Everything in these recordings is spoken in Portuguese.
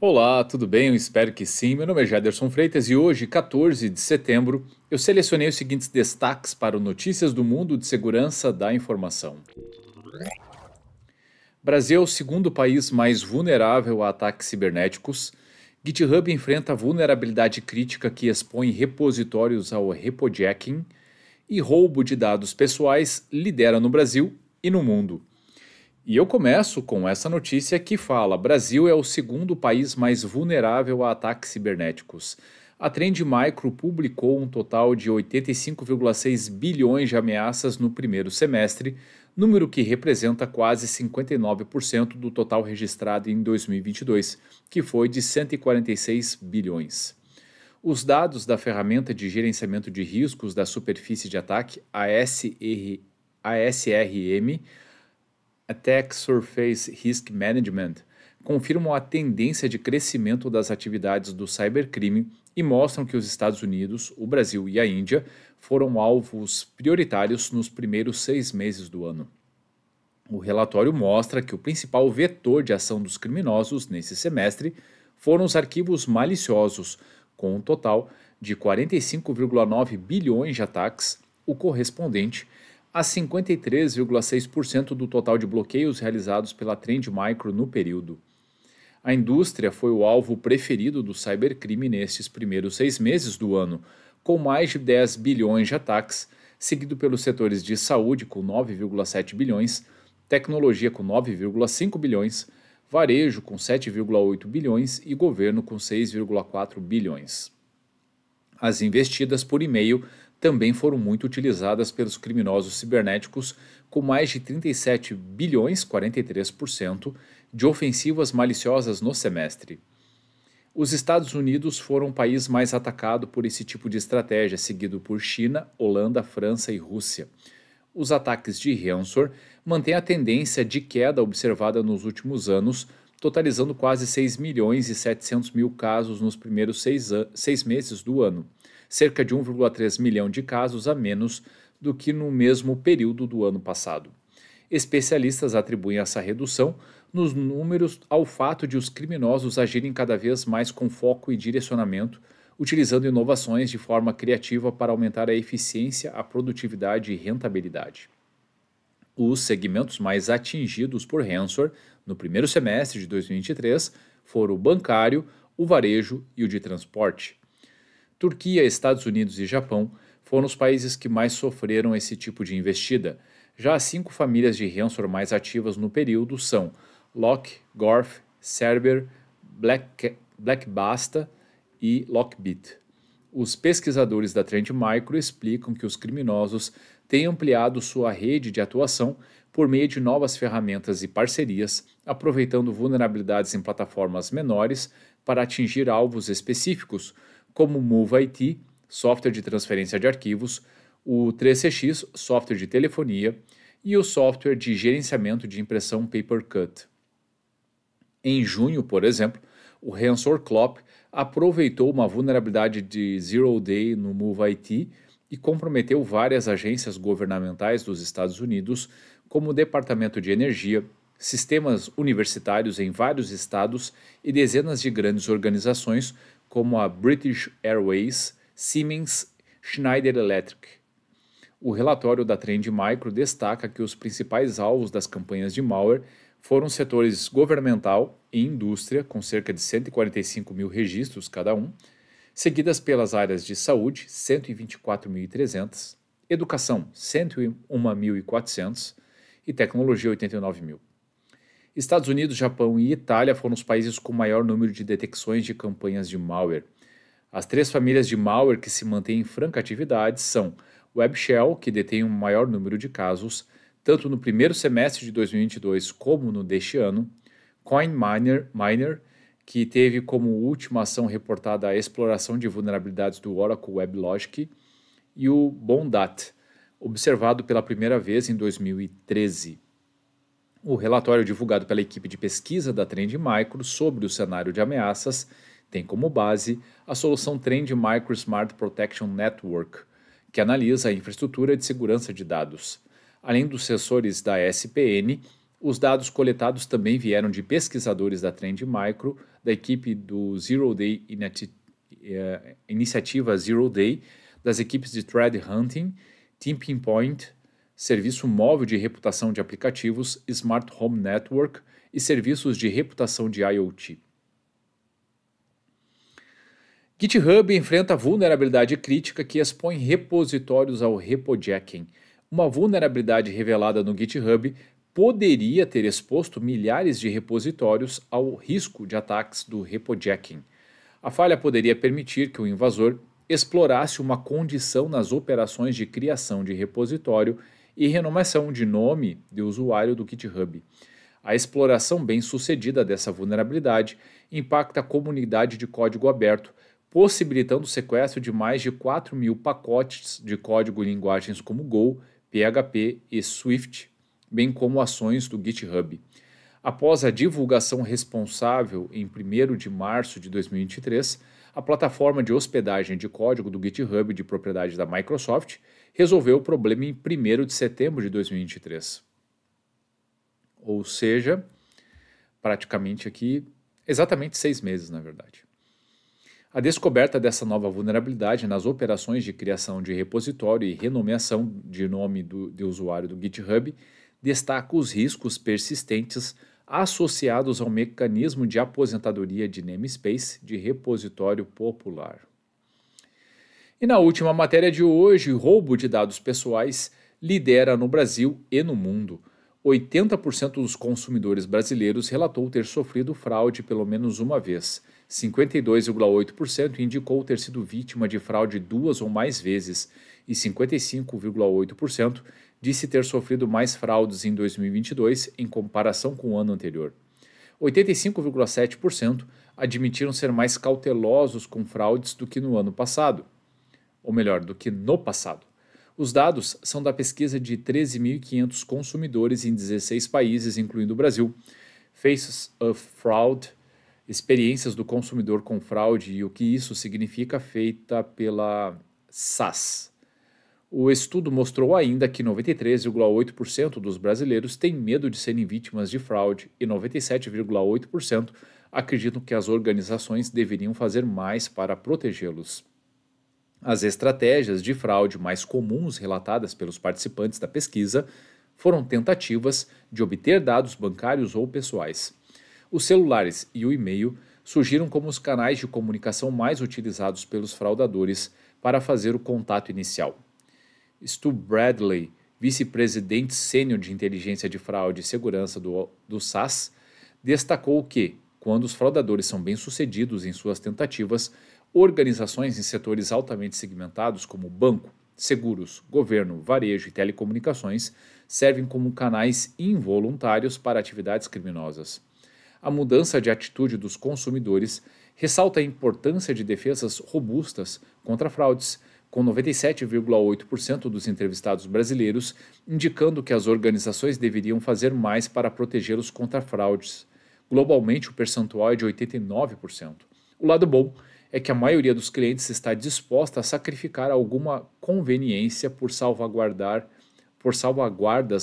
Olá, tudo bem? Eu espero que sim. Meu nome é Jaderson Freitas e hoje, 14 de setembro, eu selecionei os seguintes destaques para o Notícias do Mundo de Segurança da Informação. Brasil é o segundo país mais vulnerável a ataques cibernéticos. GitHub enfrenta vulnerabilidade crítica que expõe repositórios ao repojacking. E roubo de dados pessoais lidera no Brasil e no mundo. E eu começo com essa notícia que fala: Brasil é o segundo país mais vulnerável a ataques cibernéticos. A Trend Micro publicou um total de 85,6 bilhões de ameaças no primeiro semestre, número que representa quase 59% do total registrado em 2022, que foi de 146 bilhões. Os dados da ferramenta de gerenciamento de riscos da superfície de ataque, ASRM, Attack Surface Risk Management, confirmam a tendência de crescimento das atividades do cybercrime e mostram que os Estados Unidos, o Brasil e a Índia foram alvos prioritários nos primeiros 6 meses do ano. O relatório mostra que o principal vetor de ação dos criminosos nesse semestre foram os arquivos maliciosos, com um total de 45,9 bilhões de ataques, o correspondente a 53,6% do total de bloqueios realizados pela Trend Micro no período. A indústria foi o alvo preferido do cybercrime nestes primeiros 6 meses do ano, com mais de 10 bilhões de ataques, seguido pelos setores de saúde com 9,7 bilhões, tecnologia com 9,5 bilhões, varejo com 7,8 bilhões e governo com 6,4 bilhões. As investidas por e-mail também foram muito utilizadas pelos criminosos cibernéticos, com mais de 37 bilhões, 43%, de ofensivas maliciosas no semestre. Os Estados Unidos foram o país mais atacado por esse tipo de estratégia, seguido por China, Holanda, França e Rússia. Os ataques de ransomware mantêm a tendência de queda observada nos últimos anos, totalizando quase 6 milhões e 700 mil casos nos primeiros 6 meses do ano, cerca de 1,3 milhão de casos a menos do que no mesmo período do ano passado. Especialistas atribuem essa redução nos números ao fato de os criminosos agirem cada vez mais com foco e direcionamento, utilizando inovações de forma criativa para aumentar a eficiência, a produtividade e rentabilidade. Os segmentos mais atingidos por ransomware no primeiro semestre de 2023 foram o bancário, o varejo e o de transporte. Turquia, Estados Unidos e Japão foram os países que mais sofreram esse tipo de investida. Já as 5 famílias de ransomware mais ativas no período são Lock, Gorf, Cerber, Blackbasta e Lockbit. Os pesquisadores da Trend Micro explicam que os criminosos têm ampliado sua rede de atuação por meio de novas ferramentas e parcerias, aproveitando vulnerabilidades em plataformas menores para atingir alvos específicos, como o MoveIT, software de transferência de arquivos, o 3CX, software de telefonia, e o software de gerenciamento de impressão Papercut. Em junho, por exemplo, o ransomware Clop aproveitou uma vulnerabilidade de Zero Day no MoveIT e comprometeu várias agências governamentais dos Estados Unidos, como o Departamento de Energia, sistemas universitários em vários estados e dezenas de grandes organizações como a British Airways, Siemens, Schneider Electric. O relatório da Trend Micro destaca que os principais alvos das campanhas de malware foram setores governamental e indústria, com cerca de 145 mil registros cada um, seguidas pelas áreas de saúde, 124.300, educação, 101.400 e tecnologia, 89 mil. Estados Unidos, Japão e Itália foram os países com maior número de detecções de campanhas de malware. As 3 famílias de malware que se mantêm em franca atividade são WebShell, que detém um maior número de casos, tanto no primeiro semestre de 2022 como no deste ano, CoinMiner, que teve como última ação reportada a exploração de vulnerabilidades do Oracle WebLogic, e o Bondat, observado pela primeira vez em 2013. O relatório divulgado pela equipe de pesquisa da Trend Micro sobre o cenário de ameaças tem como base a solução Trend Micro Smart Protection Network, que analisa a infraestrutura de segurança de dados. Além dos sensores da SPN, Os dados coletados também vieram de pesquisadores da Trend Micro, da equipe do Zero Day Iniciativa Zero Day, das equipes de Threat Hunting, Team Pinpoint, Serviço Móvel de Reputação de Aplicativos, Smart Home Network e serviços de reputação de IoT. GitHub enfrenta vulnerabilidade crítica que expõe repositórios ao repojacking. Uma vulnerabilidade revelada no GitHub poderia ter exposto milhares de repositórios ao risco de ataques do repojacking. A falha poderia permitir que o invasor explorasse uma condição nas operações de criação de repositório e renomeação de nome de usuário do GitHub. A exploração bem-sucedida dessa vulnerabilidade impacta a comunidade de código aberto, possibilitando o sequestro de mais de 4.000 pacotes de código em linguagens como Go, PHP e Swift, bem como ações do GitHub. Após a divulgação responsável em 1º de março de 2023, a plataforma de hospedagem de código do GitHub de propriedade da Microsoft resolveu o problema em 1º de setembro de 2023. Ou seja, praticamente aqui, exatamente 6 meses, na verdade. A descoberta dessa nova vulnerabilidade nas operações de criação de repositório e renomeação de nome de usuário do GitHub destaca os riscos persistentes associados ao mecanismo de aposentadoria de namespace de repositório popular. E na última matéria de hoje, roubo de dados pessoais lidera no Brasil e no mundo. 80% dos consumidores brasileiros relatou ter sofrido fraude pelo menos uma vez. 52,8% indicou ter sido vítima de fraude 2 ou mais vezes e 55,8% disse ter sofrido mais fraudes em 2022 em comparação com o ano anterior. 85,7% admitiram ser mais cautelosos com fraudes do que no ano passado, ou melhor, do que no passado. Os dados são da pesquisa de 13.500 consumidores em 16 países, incluindo o Brasil. Faces of Fraud, experiências do consumidor com fraude e o que isso significa, feita pela SAS. O estudo mostrou ainda que 93,8% dos brasileiros têm medo de serem vítimas de fraude e 97,8% acreditam que as organizações deveriam fazer mais para protegê-los. As estratégias de fraude mais comuns relatadas pelos participantes da pesquisa foram tentativas de obter dados bancários ou pessoais. Os celulares e o e-mail surgiram como os canais de comunicação mais utilizados pelos fraudadores para fazer o contato inicial. Stu Bradley, vice-presidente sênior de inteligência de fraude e segurança do SAS, destacou que, quando os fraudadores são bem-sucedidos em suas tentativas, organizações em setores altamente segmentados como banco, seguros, governo, varejo e telecomunicações servem como canais involuntários para atividades criminosas. A mudança de atitude dos consumidores ressalta a importância de defesas robustas contra fraudes, com 97,8% dos entrevistados brasileiros indicando que as organizações deveriam fazer mais para protegê-los contra fraudes. Globalmente, o percentual é de 89%. O lado bom é que a maioria dos clientes está disposta a sacrificar alguma conveniência por salvaguardas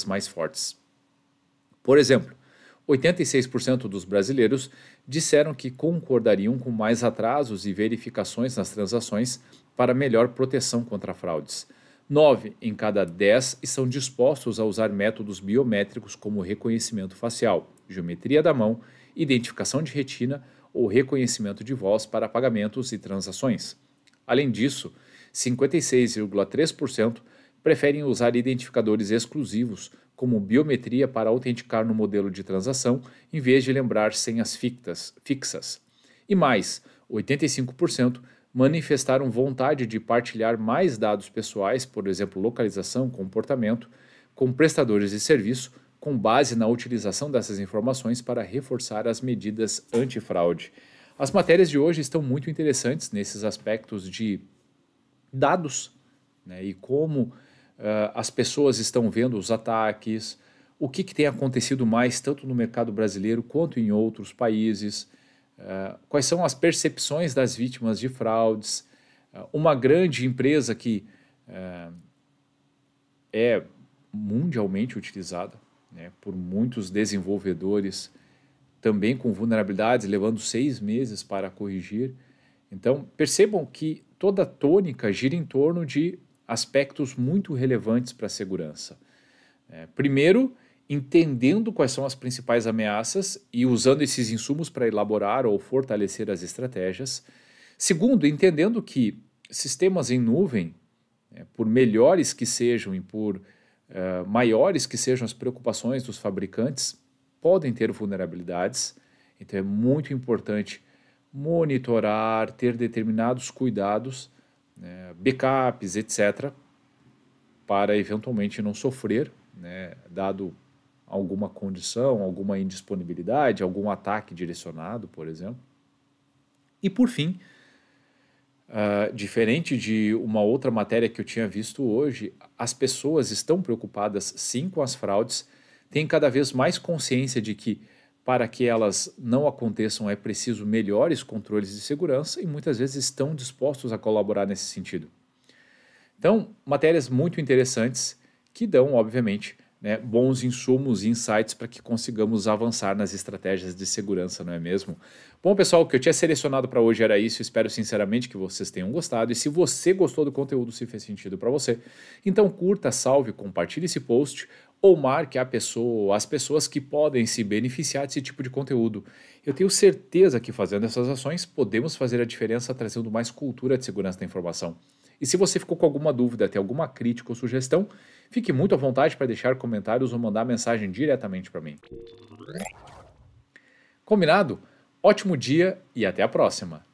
mais fortes. Por exemplo, 86% dos brasileiros disseram que concordariam com mais atrasos e verificações nas transações para melhor proteção contra fraudes. 9 em cada 10 estão dispostos a usar métodos biométricos como reconhecimento facial, geometria da mão, identificação de retina ou reconhecimento de voz para pagamentos e transações. Além disso, 56,3% preferem usar identificadores exclusivos, como biometria para autenticar no modelo de transação, em vez de lembrar senhas fixas. E mais, 85% manifestaram vontade de partilhar mais dados pessoais, por exemplo, localização, comportamento, com prestadores de serviço, com base na utilização dessas informações para reforçar as medidas antifraude. As matérias de hoje estão muito interessantes nesses aspectos de dados, né, e como as pessoas estão vendo os ataques, o que tem acontecido mais tanto no mercado brasileiro quanto em outros países, quais são as percepções das vítimas de fraudes. Uma grande empresa que é mundialmente utilizada, né, por muitos desenvolvedores, também com vulnerabilidades, levando 6 meses para corrigir. Então, percebam que toda a tônica gira em torno de aspectos muito relevantes para a segurança. Primeiro, entendendo quais são as principais ameaças e usando esses insumos para elaborar ou fortalecer as estratégias. Segundo, entendendo que sistemas em nuvem, por melhores que sejam e por maiores que sejam as preocupações dos fabricantes, podem ter vulnerabilidades. Então é muito importante monitorar, ter determinados cuidados, backups, etc., para eventualmente não sofrer, dado alguma condição, alguma indisponibilidade, algum ataque direcionado, por exemplo. E por fim, diferente de uma outra matéria que eu tinha visto hoje, as pessoas estão preocupadas sim com as fraudes, têm cada vez mais consciência de que para que elas não aconteçam é preciso melhores controles de segurança e muitas vezes estão dispostos a colaborar nesse sentido. Então, matérias muito interessantes que dão, obviamente, bons insumos e insights para que consigamos avançar nas estratégias de segurança, não é mesmo? Bom, pessoal, o que eu tinha selecionado para hoje era isso. Espero sinceramente que vocês tenham gostado. E se você gostou do conteúdo, se fez sentido para você, então curta, salve, compartilhe esse post ou marque as pessoas que podem se beneficiar desse tipo de conteúdo. Eu tenho certeza que fazendo essas ações podemos fazer a diferença trazendo mais cultura de segurança da informação. E se você ficou com alguma dúvida, tem alguma crítica ou sugestão, fique muito à vontade para deixar comentários ou mandar mensagem diretamente para mim. Combinado? Ótimo dia e até a próxima!